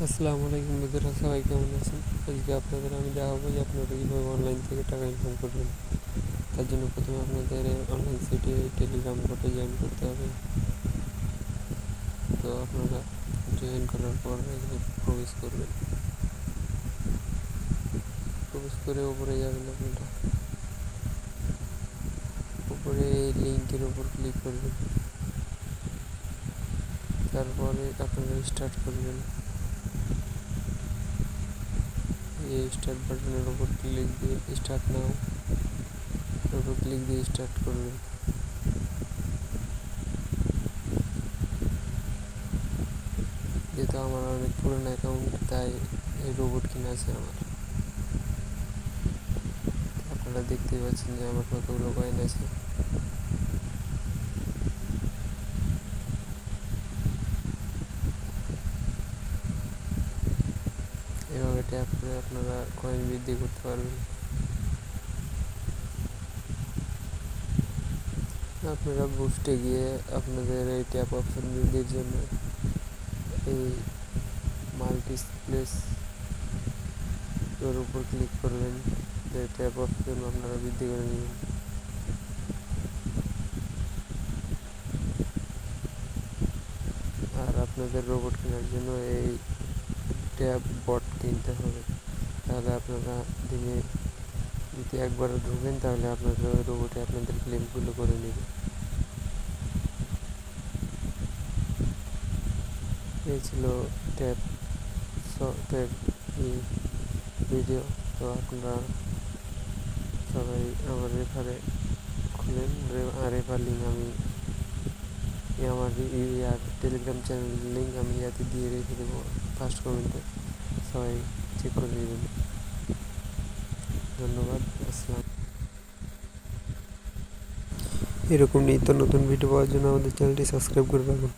আসসালামু আলাইকুম বন্ধুরা, সবাই কেমন আছেন? আজকে আপনাদের আমি দেখাবো যে আপনারা কীভাবে অনলাইন থেকে টাকা ইনকাম করবেন। তার জন্য প্রথমে আপনাদের অনলাইন সাইটে টেলিগ্রাম গ্রুপে জয়েন করতে হবে। তো আপনারা জয়েন করার পর এখানে প্রবেশ করবেন। প্রবেশ করে উপরে যাবেন, আপনারা উপরে লিঙ্কের উপর ক্লিক করবেন। তারপরে আপনারা স্টার্ট করবেন। এই স্টার্ট বাটনের উপর ক্লিক দিয়ে স্টার্ট নাও উপর ক্লিক দিয়ে স্টার্ট করবেন। যেহেতু আমার অনেক পুরনো অ্যাকাউন্ট, তাই এই রোবট কিনা আছে আমার। আপনারা দেখতেই পাচ্ছেন যে আমার কতগুলো কয়েন আছে। এভাবে ট্যাপ করে আপনারা কয়েন বৃদ্ধি করতে পারবেন। আপনারা বুস্টে গিয়ে আপনাদের এই ট্যাপ অপশন বৃদ্ধির জন্য এই মাল্টি প্লেস এর উপর ক্লিক করবেন। যে ট্যাপ অপশন আপনারা বৃদ্ধি করে নেবেন। আর আপনাদের রোবট কেনার জন্য এই ট্যাব বট কিনতে হবে। তাহলে আপনারা দিনে যদি একবার ঢুকেন, তাহলে আপনাদের রোবটে আপনাদের ক্লেমগুলো করে নেবে। এই ছিল ট্যাব ভিডিও। তো আপনারা সবাই আমার রেফারে খুলেন। রেফার লিঙ্ক আমি আমার টেলিগ্রাম চ্যানেল লিঙ্ক আমি ইয়াতে দিয়ে রেখে দেবো ফার্স্ট কমেন্টে। সবাই চেক করে নেবেন। ধন্যবাদ। আসসালাম। এরকম নিত্য নতুন ভিডিও পাওয়ার জন্য আমাদের চ্যানেলটি সাবস্ক্রাইব করে রাখুন।